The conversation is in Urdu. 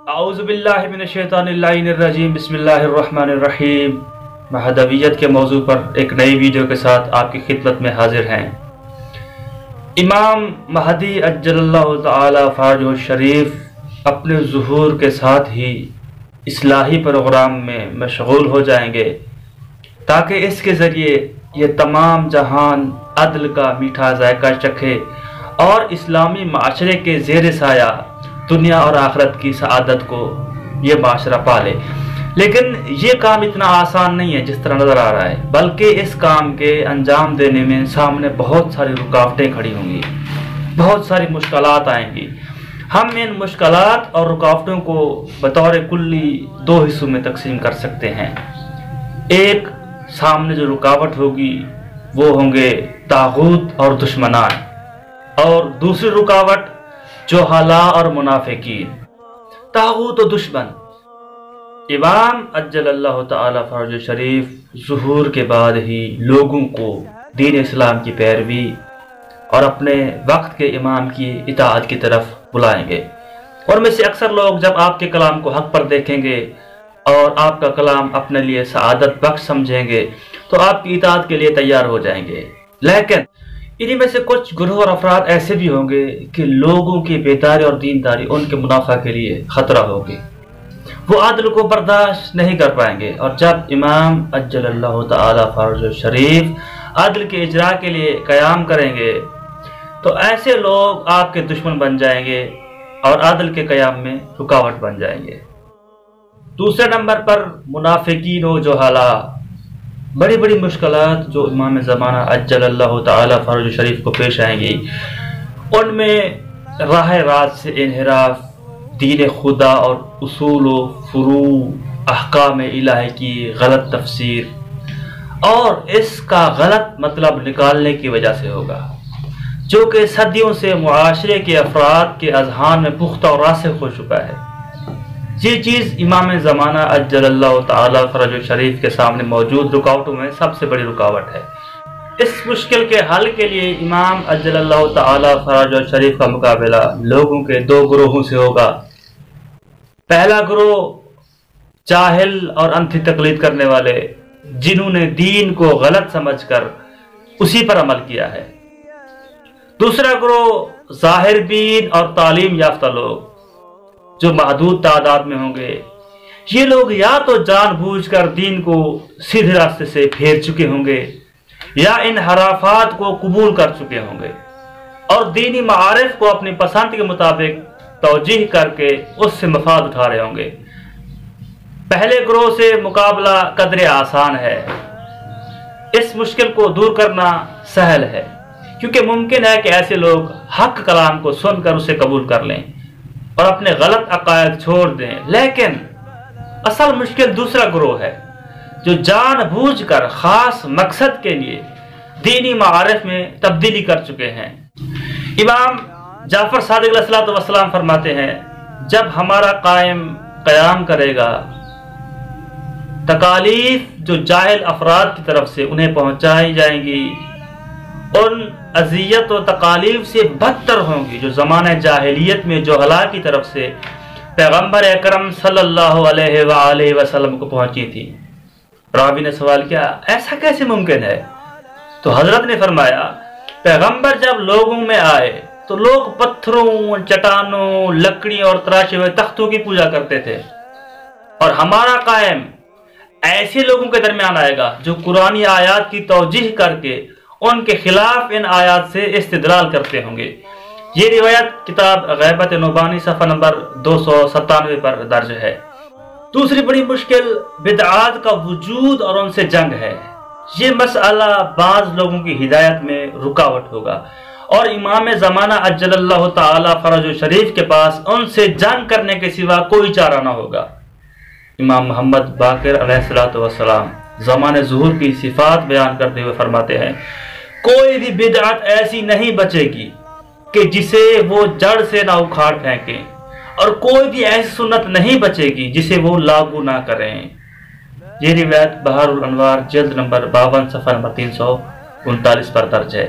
اعوذ باللہ من الشیطان الرجیم بسم اللہ الرحمن الرحیم۔ مہدویت کے موضوع پر ایک نئی ویڈیو کے ساتھ آپ کی خدمت میں حاضر ہیں۔ امام مہدی عجل اللہ تعالی فرجہ الشریف اپنے ظہور کے ساتھ ہی اصلاحی پروگرام میں مشغول ہو جائیں گے تاکہ اس کے ذریعے یہ تمام جہان عدل کا میٹھا ذائقہ چکھے اور اسلامی معاشرے کے زیر سایہ دنیا اور آخرت کی سعادت کو یہ معاشرہ پالے۔ لیکن یہ کام اتنا آسان نہیں ہے جس طرح نظر آ رہا ہے، بلکہ اس کام کے انجام دینے میں سامنے بہت ساری رکاوٹیں کھڑی ہوں گی، بہت ساری مشکلات آئیں گی۔ ہم ان مشکلات اور رکاوٹوں کو بطور کلی دو حصوں میں تقسیم کر سکتے ہیں۔ ایک سامنے جو رکاوٹ ہوگی وہ ہوں گے طاغوت اور دشمنان، اور دوسری رکاوٹ جہلاء اور منافقین۔ طاغوت و دشمن۔ امام عجل اللہ تعالی فرجہ شریف ظہور کے بعد ہی لوگوں کو دین اسلام کی پیروی اور اپنے وقت کے امام کی اطاعت کی طرف بلائیں گے، اور میں سے اکثر لوگ جب آپ کے کلام کو حق پر دیکھیں گے اور آپ کا کلام اپنے لیے سعادت بخش سمجھیں گے تو آپ کی اطاعت کے لیے تیار ہو جائیں گے۔ لیکن انہی میں سے کچھ گروہ اور افراد ایسے بھی ہوں گے کہ لوگوں کی بیداری اور دینداری ان کے منافع کے لیے خطرہ ہوگی، وہ عدل کو برداشت نہیں کر پائیں گے، اور جب امام عجل اللہ تعالی فرجہ شریف عدل کے اجرا کے لیے قیام کریں گے تو ایسے لوگ آپ کے دشمن بن جائیں گے اور عدل کے قیام میں رکاوٹ بن جائیں گے۔ دوسرے نمبر پر منافقین و جہلاء۔ بڑی بڑی مشکلات جو امام زمانہ عجل اللہ تعالی فرجہ شریف کو پیش آئیں گی، ان میں راہ راست سے انحراف، دین خدا اور اصول و فروع احکام الہی کی غلط تفسیر اور اس کا غلط مطلب نکالنے کی وجہ سے ہوگا، جو کہ صدیوں سے معاشرے کے افراد کے اذہان میں پختہ اور راسخ ہو چکا ہے۔ یہ چیز امام زمانہ عجل اللہ تعالی فرجہ شریف کے سامنے موجود رکاوٹوں میں سب سے بڑی رکاوٹ ہے۔ اس مشکل کے حل کے لیے امام عجل اللہ تعالی فرجہ شریف کا مقابلہ لوگوں کے دو گروہوں سے ہوگا۔ پہلا گروہ جاہل اور انتھی تقلید کرنے والے، جنہوں نے دین کو غلط سمجھ کر اسی پر عمل کیا ہے۔ دوسرا گروہ ظاہر بین اور تعلیم یافتہ لوگ، جو محدود تعداد میں ہوں گے۔ یہ لوگ یا تو جان بوجھ کر دین کو سیدھے راستے سے پھیر چکے ہوں گے یا انحرافات کو قبول کر چکے ہوں گے اور دینی معارف کو اپنی پسند کے مطابق توجیہ کر کے اس سے مفاد اٹھا رہے ہوں گے۔ پہلے گروہ سے مقابلہ قدرے آسان ہے۔ اس مشکل کو دور کرنا سہل ہے، کیونکہ ممکن ہے کہ ایسے لوگ حق کلام کو سن کر اسے قبول کر لیں اور اپنے غلط عقائد چھوڑ دیں۔ لیکن اصل مشکل دوسرا گروہ ہے، جو جان بوجھ کر خاص مقصد کے لیے دینی معارف میں تبدیلی کر چکے ہیں۔ امام جعفر صادق علیہ السلام فرماتے ہیں، جب ہمارا قیام کرے گا، تکالیف جو جاہل افراد کی طرف سے انہیں پہنچائی جائیں گی ان اذیت و تکالیف سے بدتر ہوں گی جو زمانہ جاہلیت میں جہلاء کی طرف سے پیغمبر اکرم صلی اللہ علیہ وآلہ وسلم کو پہنچی تھی۔ راوی نے سوال کیا، ایسا کیسے ممکن ہے؟ تو حضرت نے فرمایا، پیغمبر جب لوگوں میں آئے تو لوگ پتھروں، چٹانوں، لکڑی اور تراشے ہوئے تختوں کی پوجا کرتے تھے، اور ہمارا قائم ایسے لوگوں کے درمیان آئے گا جو قرآنی آیات کی توجیہ کر کے ان کے خلاف ان آیات سے استدلال کرتے ہوں گے۔ یہ روایت کتاب غیبت نبانی صفحہ نمبر 297 پر درج ہے۔ دوسری بڑی مشکل بدعات کا وجود اور ان سے جنگ ہے۔ یہ مسئلہ بعض لوگوں کی ہدایت میں رکاوٹ ہوگا، اور امام زمانہ عجل اللہ تعالی فرجہ شریف کے پاس ان سے جنگ کرنے کے سوا کوئی چارہ نہ ہوگا۔ امام محمد باقر علیہ السلام زمانہ ظہور کی صفات بیان کرتے ہوئے فرماتے ہیں، کوئی بھی بدعت ایسی نہیں بچے گی کہ جسے وہ جڑ سے نہ اکھاڑ پھینکیں، اور کوئی بھی ایسی سنت نہیں بچے گی جسے وہ لاگو نہ کریں۔ یہ روایت بہار الانوار جلد نمبر 52 صفحہ نمبر 339 پر درج ہے۔